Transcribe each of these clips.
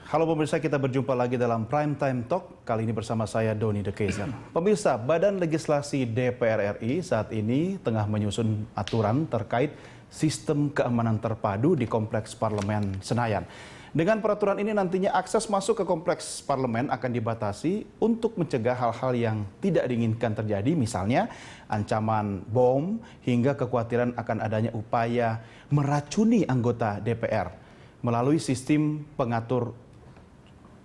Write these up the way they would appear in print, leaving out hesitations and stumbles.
Halo pemirsa, kita berjumpa lagi dalam Prime Time Talk. Kali ini bersama saya Doni De Keizer. Pemirsa, Badan Legislasi DPR RI saat ini tengah menyusun aturan terkait sistem keamanan terpadu di Kompleks Parlemen Senayan. Dengan peraturan ini nantinya akses masuk ke Kompleks Parlemen akan dibatasi untuk mencegah hal-hal yang tidak diinginkan terjadi, misalnya ancaman bom hingga kekhawatiran akan adanya upaya meracuni anggota DPR melalui sistem pengatur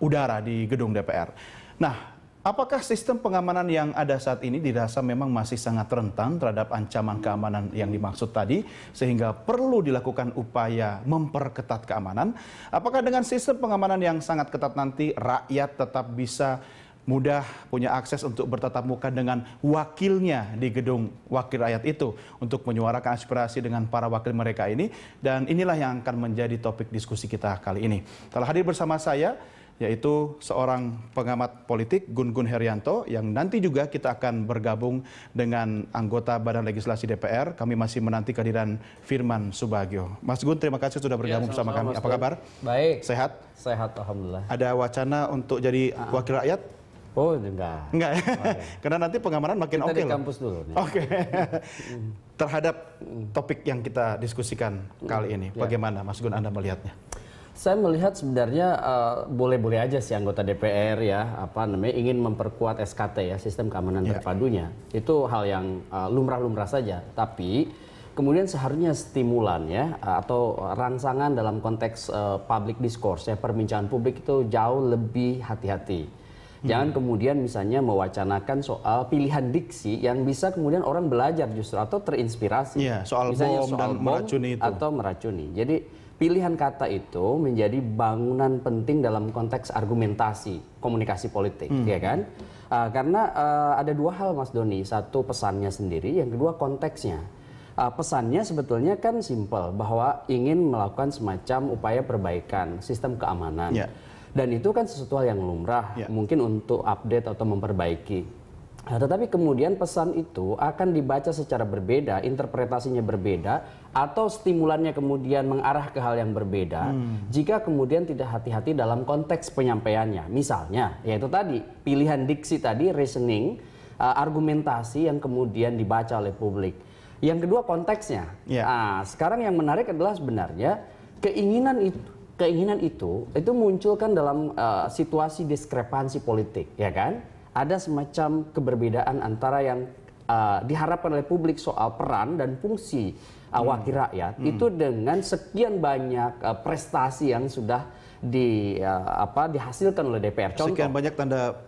udara di gedung DPR. Nah, apakah sistem pengamanan yang ada saat ini dirasa memang masih sangat rentan terhadap ancaman keamanan yang dimaksud tadi, sehingga perlu dilakukan upaya memperketat keamanan? Apakah dengan sistem pengamanan yang sangat ketat nanti rakyat tetap bisa mudah punya akses untuk bertatap muka dengan wakilnya di gedung wakil rakyat itu untuk menyuarakan aspirasi dengan para wakil mereka ini? Dan inilah yang akan menjadi topik diskusi kita kali ini. Telah hadir bersama saya yaitu seorang pengamat politik Gun Gun Herianto, yang nanti juga kita akan bergabung dengan anggota Badan Legislasi DPR. Kami masih menanti kehadiran Firman Subagio. Mas Gun, terima kasih sudah bergabung bersama kami. Apa kabar? Baik. Sehat? Sehat, alhamdulillah. Ada wacana untuk jadi wakil rakyat? Oh, enggak. Enggak ya? Karena nanti pengamanan makin oke. Kita di kampus dulu. Oke. Terhadap topik yang kita diskusikan kali ini, bagaimana Mas Gun Anda melihatnya? Saya melihat sebenarnya boleh-boleh aja sih anggota DPR ya, ingin memperkuat SKT ya, sistem keamanan terpadunya. Itu hal yang lumrah-lumrah saja. Tapi kemudian seharusnya stimulan ya, atau rangsangan dalam konteks public discourse ya, perbincangan publik itu jauh lebih hati-hati. Jangan kemudian misalnya mewacanakan soal pilihan diksi yang bisa kemudian orang belajar justru atau terinspirasi. Iya, soal misalnya bom dan meracuni itu. Atau meracuni. Jadi pilihan kata itu menjadi bangunan penting dalam konteks argumentasi komunikasi politik, ya kan? Karena ada dua hal, Mas Doni. Satu, pesannya sendiri, yang kedua konteksnya. Pesannya sebetulnya kan simpel, bahwa ingin melakukan semacam upaya perbaikan sistem keamanan. Dan itu kan sesuatu hal yang lumrah, mungkin untuk update atau memperbaiki. Tetapi kemudian pesan itu akan dibaca secara berbeda, interpretasinya berbeda, atau stimulannya kemudian mengarah ke hal yang berbeda jika kemudian tidak hati-hati dalam konteks penyampaiannya. Misalnya, yaitu tadi, pilihan diksi tadi, reasoning, argumentasi yang kemudian dibaca oleh publik. Yang kedua, konteksnya. Nah, sekarang yang menarik adalah sebenarnya keinginan itu muncul kan dalam situasi diskrepansi politik, ya kan? Ada semacam keberbedaan antara yang diharapkan oleh publik soal peran dan fungsi wakil rakyat itu dengan sekian banyak prestasi yang sudah dihasilkan oleh DPR. Contoh, sekian banyak tanda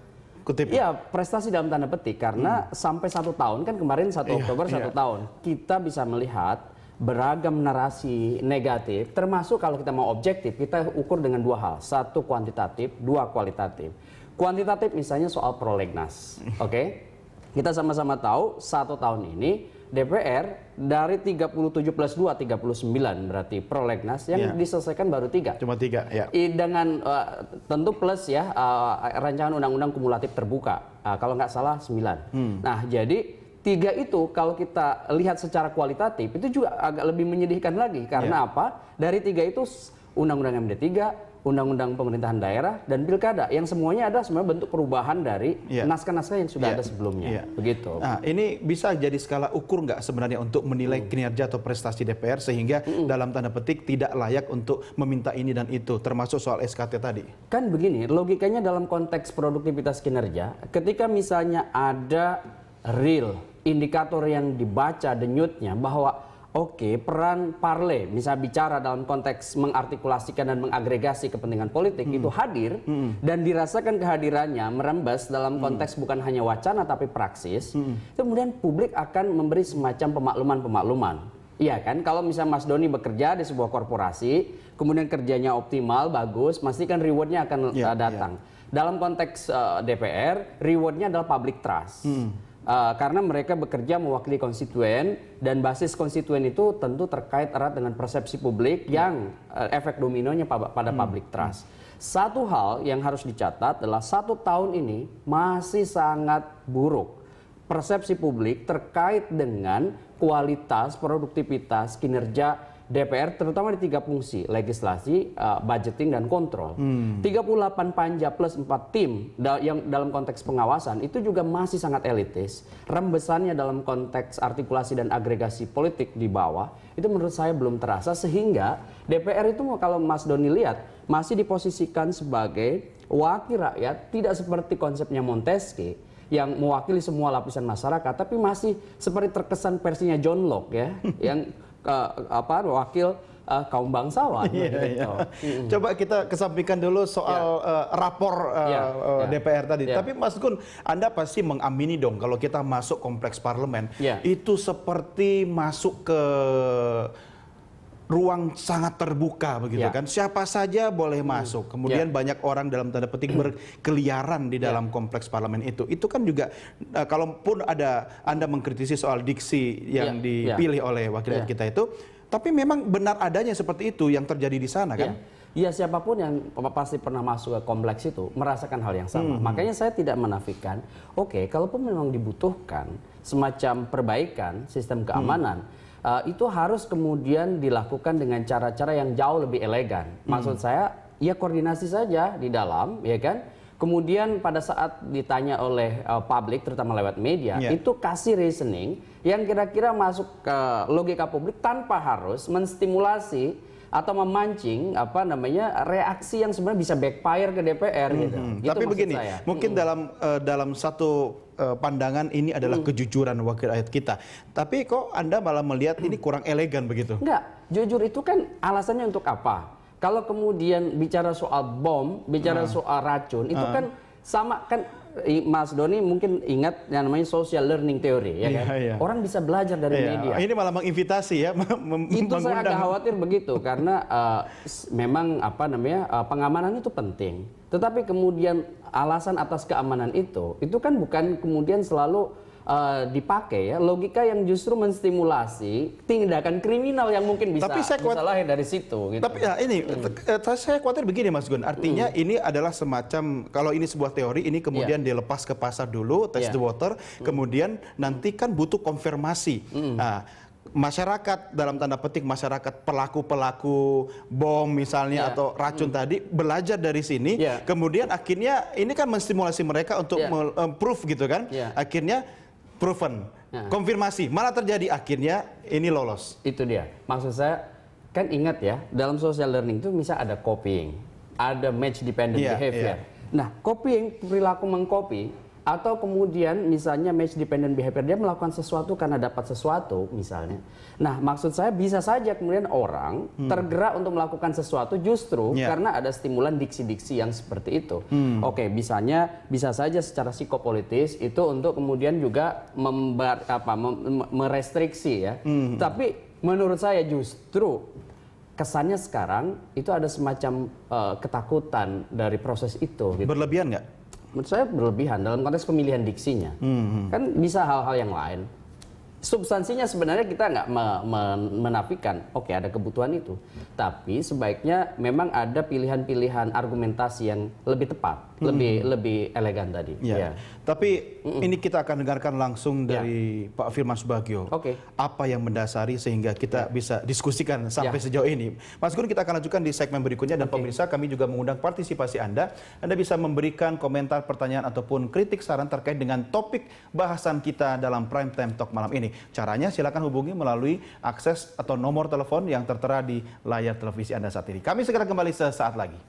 kutip. Iya, prestasi dalam tanda petik, karena sampai 1 tahun kan kemarin 1 Oktober 1 tahun kita bisa melihat beragam narasi negatif, termasuk kalau kita mau objektif kita ukur dengan dua hal, satu kuantitatif, dua kualitatif. Kuantitatif misalnya soal prolegnas, oke? Kita sama-sama tahu 1 tahun ini DPR dari 37 plus 2, 39 berarti prolegnas yang diselesaikan baru 3. Cuma 3, ya. Dengan tentu plus ya rancangan undang-undang kumulatif terbuka, kalau nggak salah 9. Nah, jadi 3 itu kalau kita lihat secara kualitatif itu juga agak lebih menyedihkan lagi. Karena apa? Dari 3 itu Undang-Undang MD3, Undang-Undang Pemerintahan Daerah, dan Pilkada, yang semuanya ada sebenarnya bentuk perubahan dari naskah-naskah yang sudah ada sebelumnya. Begitu. Nah, ini bisa jadi skala ukur nggak sebenarnya untuk menilai kinerja atau prestasi DPR sehingga dalam tanda petik tidak layak untuk meminta ini dan itu, termasuk soal SKT tadi? Kan begini, logikanya dalam konteks produktivitas kinerja, ketika misalnya ada real indikator yang dibaca denyutnya bahwa peran parle, misalnya bicara dalam konteks mengartikulasikan dan mengagregasi kepentingan politik itu hadir dan dirasakan kehadirannya merembes dalam konteks bukan hanya wacana tapi praksis, kemudian publik akan memberi semacam pemakluman-pemakluman. Iya kan, kalau misalnya Mas Doni bekerja di sebuah korporasi, kemudian kerjanya optimal, bagus, pastikan rewardnya akan datang. Dalam konteks DPR, rewardnya adalah public trust. Karena mereka bekerja mewakili konstituen, dan basis konstituen itu tentu terkait erat dengan persepsi publik yang efek dominonya pada public trust. Satu hal yang harus dicatat adalah 1 tahun ini masih sangat buruk persepsi publik terkait dengan kualitas, produktivitas, kinerja DPR terutama di 3 fungsi, legislasi, budgeting, dan kontrol. 38 panja plus 4 tim yang dalam konteks pengawasan itu juga masih sangat elitis. Rembesannya dalam konteks artikulasi dan agregasi politik di bawah itu menurut saya belum terasa, sehingga DPR itu kalau Mas Doni lihat masih diposisikan sebagai wakil rakyat, tidak seperti konsepnya Montesquieu yang mewakili semua lapisan masyarakat, tapi masih seperti terkesan versinya John Locke ya, yang wakil kaum bangsawan. Gitu. Coba kita kesampingkan dulu soal rapor DPR tadi. Tapi Mas Gun, Anda pasti mengamini dong kalau kita masuk kompleks parlemen, itu seperti masuk ke ruang sangat terbuka begitu kan, siapa saja boleh masuk. Kemudian banyak orang dalam tanda petik berkeliaran di dalam kompleks parlemen itu. Itu kan juga kalaupun Anda mengkritisi soal diksi yang dipilih oleh wakil rakyat kita itu, tapi memang benar adanya seperti itu yang terjadi di sana kan? Ya, siapapun yang pasti pernah masuk ke kompleks itu merasakan hal yang sama. Makanya saya tidak menafikan, kalaupun memang dibutuhkan semacam perbaikan sistem keamanan, itu harus kemudian dilakukan dengan cara-cara yang jauh lebih elegan. Maksud saya, ya koordinasi saja di dalam, ya kan? Kemudian pada saat ditanya oleh publik, terutama lewat media, itu kasih reasoning yang kira-kira masuk ke logika publik tanpa harus menstimulasi atau memancing reaksi yang sebenarnya bisa backfire ke DPR gitu. Tapi begini, mungkin dalam satu pandangan ini adalah kejujuran wakil rakyat kita. Tapi kok Anda malah melihat ini kurang elegan begitu? Enggak, jujur itu kan alasannya untuk apa? Kalau kemudian bicara soal bom, bicara soal racun, itu kan sama kan. Mas Doni mungkin ingat yang namanya social learning theory, ya kan? Orang bisa belajar dari media. Ini malah menginvitasi ya, itu saya agak khawatir begitu, karena memang pengamanan itu penting. Tetapi kemudian alasan atas keamanan itu kan bukan kemudian selalu dipakai ya, logika yang justru menstimulasi tindakan kriminal yang mungkin bisa lahir dari situ. Gitu. Tapi saya khawatir begini Mas Gun, artinya ini adalah semacam, kalau ini sebuah teori, ini kemudian dilepas ke pasar dulu, test the water, kemudian nanti kan butuh konfirmasi. Nah, masyarakat dalam tanda petik masyarakat pelaku-pelaku bom misalnya atau racun tadi belajar dari sini, kemudian akhirnya ini kan menstimulasi mereka untuk proof gitu kan, akhirnya proven, konfirmasi, malah terjadi akhirnya ini lolos. Itu dia. Maksud saya, kan ingat ya, dalam social learning itu misalnya ada copying, ada match dependent behavior. Nah, copying, perilaku mengcopy, atau kemudian misalnya match dependent behavior, dia melakukan sesuatu karena dapat sesuatu misalnya. Nah, maksud saya bisa saja kemudian orang tergerak untuk melakukan sesuatu justru karena ada stimulan diksi-diksi yang seperti itu. Bisa saja secara psikopolitis itu untuk kemudian juga merestriksi ya. Tapi menurut saya justru kesannya sekarang itu ada semacam ketakutan dari proses itu. Gitu. Berlebihan nggak? Menurut saya berlebihan dalam konteks pemilihan diksinya. Kan bisa hal-hal yang lain. Substansinya sebenarnya kita nggak menafikan, ada kebutuhan itu. Tapi sebaiknya memang ada pilihan-pilihan argumentasi yang lebih tepat, lebih elegan tadi. Tapi ini kita akan dengarkan langsung dari Pak Firman Subagio. Apa yang mendasari sehingga kita bisa diskusikan sampai sejauh ini. Mas Gun, kita akan lanjutkan di segmen berikutnya, dan pemirsa, kami juga mengundang partisipasi Anda. Anda bisa memberikan komentar, pertanyaan ataupun kritik saran terkait dengan topik bahasan kita dalam Prime Time Talk malam ini. Caranya silakan hubungi melalui akses atau nomor telepon yang tertera di layar televisi Anda saat ini. Kami segera kembali sesaat lagi.